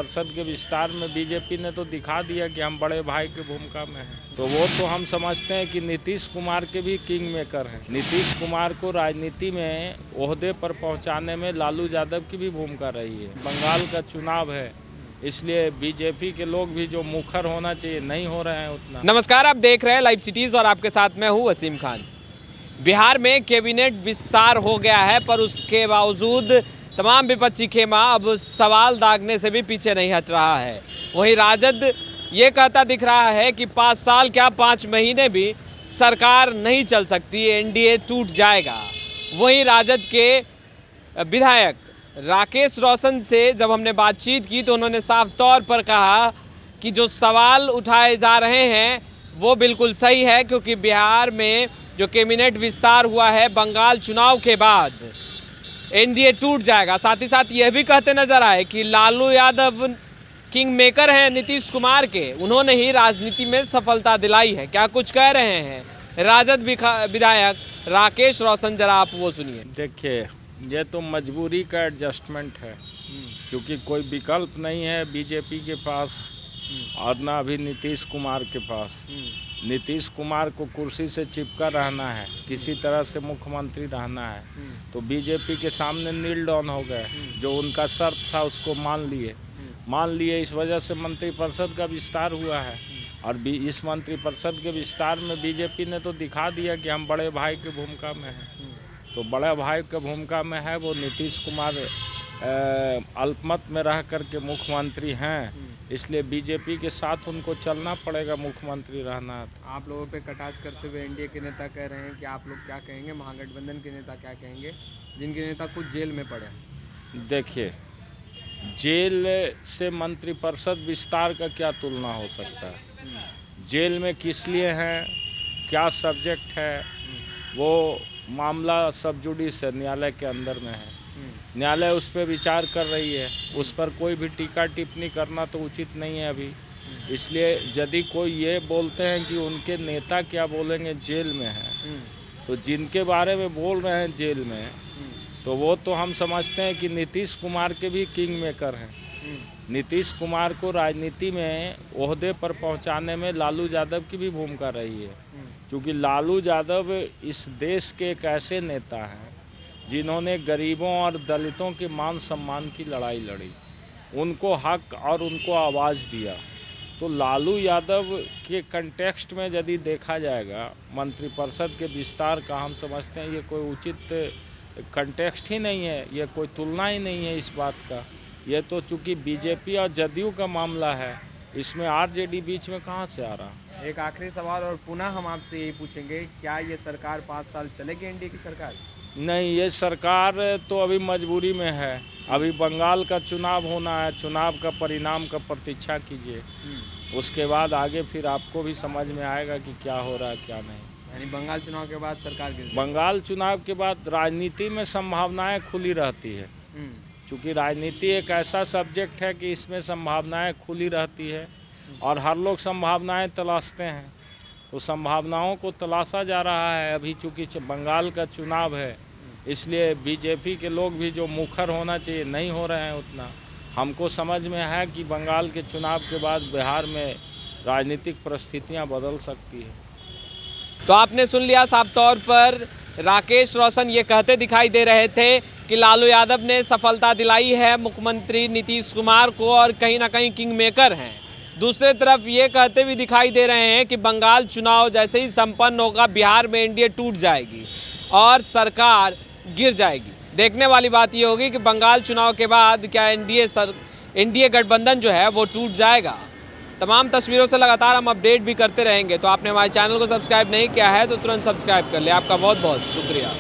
मंत्रिपरिषद के विस्तार में बीजेपी ने तो दिखा दिया कि हम बड़े भाई की भूमिका में हैं। तो वो तो हम समझते हैं कि नीतीश कुमार के भी किंग मेकर हैं। नीतीश कुमार को राजनीति में ओहदे पर पहुंचाने में लालू यादव की भी भूमिका रही है। बंगाल का चुनाव है, इसलिए बीजेपी के लोग भी जो मुखर होना चाहिए नहीं हो रहे हैं उतना। नमस्कार, आप देख रहे हैं लाइव सिटीज और आपके साथ मैं हूं वसीम खान। बिहार में कैबिनेट विस्तार हो गया है, पर उसके बावजूद तमाम विपक्षी खेमा अब सवाल दागने से भी पीछे नहीं हट रहा है। वहीं राजद ये कहता दिख रहा है कि 5 साल क्या 5 महीने भी सरकार नहीं चल सकती, एनडीए टूट जाएगा। वहीं राजद के विधायक राकेश रोशन से जब हमने बातचीत की तो उन्होंने साफ तौर पर कहा कि जो सवाल उठाए जा रहे हैं वो बिल्कुल सही है, क्योंकि बिहार में जो कैबिनेट विस्तार हुआ है बंगाल चुनाव के बाद एनडीए टूट जाएगा। साथ ही साथ यह भी कहते नजर आए कि लालू यादव किंग मेकर हैं नीतीश कुमार के, उन्होंने ही राजनीति में सफलता दिलाई है। क्या कुछ कह रहे हैं राजद विधायक राकेश रोशन, जरा आप वो सुनिए। देखिए, ये तो मजबूरी का एडजस्टमेंट है, क्योंकि कोई विकल्प नहीं है बीजेपी के पास और ना अभी नीतीश कुमार के पास। नीतीश कुमार को कुर्सी से चिपका रहना है, किसी तरह से मुख्यमंत्री रहना है, तो बीजेपी के सामने नील डाउन हो गए। जो उनका शर्त था उसको मान लिए। इस वजह से मंत्रिपरिषद का विस्तार हुआ है और इस मंत्रिपरिषद के विस्तार में बीजेपी ने तो दिखा दिया कि हम बड़े भाई की भूमिका में हैं। तो बड़े भाई की भूमिका में है वो नीतीश कुमार अल्पमत में रह कर के मुख्यमंत्री हैं, इसलिए बीजेपी के साथ उनको चलना पड़ेगा मुख्यमंत्री रहना है। आप लोगों पे कटाक्ष करते हुए एनडीए के नेता कह रहे हैं कि आप लोग क्या कहेंगे, महागठबंधन के नेता क्या कहेंगे, जिनके नेता कुछ जेल में पड़े। देखिए, जेल से मंत्रिपरिषद विस्तार का क्या तुलना हो सकता है। जेल में किस लिए हैं, क्या सब्जेक्ट है, वो मामला सब जुडिस है, न्यायालय के अंदर में है। न्यायालय उस पर विचार कर रही है, उस पर कोई भी टीका टिप्पणी करना तो उचित नहीं है अभी। इसलिए यदि कोई ये बोलते हैं कि उनके नेता क्या बोलेंगे जेल में हैं, तो जिनके बारे में बोल रहे हैं जेल में, तो वो तो हम समझते हैं कि नीतीश कुमार के भी किंग मेकर हैं। नीतीश कुमार को राजनीति में ओहदे पर पहुंचाने में लालू यादव की भी भूमिका रही है, क्योंकि लालू यादव इस देश के एक ऐसे नेता हैं जिन्होंने गरीबों और दलितों के मान सम्मान की लड़ाई लड़ी, उनको हक और उनको आवाज़ दिया। तो लालू यादव के कंटेक्स्ट में यदि देखा जाएगा मंत्रिपरिषद के विस्तार का, हम समझते हैं ये कोई उचित कंटेक्स्ट ही नहीं है, ये कोई तुलना ही नहीं है इस बात का। ये तो चूँकि बीजेपी और जदयू का मामला है, इसमें आरजेडी बीच में कहाँ से आ रहा। एक आखिरी सवाल और पुनः हम आपसे यही पूछेंगे, क्या ये सरकार 5 साल चलेगी एनडीए की सरकार? नहीं, ये सरकार तो अभी मजबूरी में है। अभी बंगाल का चुनाव होना है, चुनाव का परिणाम का प्रतीक्षा कीजिए, उसके बाद आगे फिर आपको भी समझ में आएगा कि क्या हो रहा है क्या नहीं। यानी बंगाल चुनाव के बाद सरकार की? बंगाल चुनाव के बाद राजनीति में संभावनाएं खुली रहती है, क्योंकि राजनीति एक ऐसा सब्जेक्ट है कि इसमें संभावनाएं खुली रहती है और हर लोग संभावनाएं तलाशते हैं। तो संभावनाओं को तलाशा जा रहा है अभी, चूँकि बंगाल का चुनाव है, इसलिए बीजेपी के लोग भी जो मुखर होना चाहिए नहीं हो रहे हैं उतना। हमको समझ में है कि बंगाल के चुनाव के बाद बिहार में राजनीतिक परिस्थितियां बदल सकती है। तो आपने सुन लिया, साफ तौर पर राकेश रोशन ये कहते दिखाई दे रहे थे कि लालू यादव ने सफलता दिलाई है मुख्यमंत्री नीतीश कुमार को और कहीं ना कहीं किंग मेकर हैं। दूसरे तरफ ये कहते भी दिखाई दे रहे हैं कि बंगाल चुनाव जैसे ही संपन्न होगा बिहार में एनडीए टूट जाएगी और सरकार गिर जाएगी। देखने वाली बात ये होगी कि बंगाल चुनाव के बाद क्या एनडीए गठबंधन जो है वो टूट जाएगा। तमाम तस्वीरों से लगातार हम अपडेट भी करते रहेंगे। तो आपने हमारे चैनल को सब्सक्राइब नहीं किया है तो तुरंत सब्सक्राइब कर ले। आपका बहुत बहुत शुक्रिया।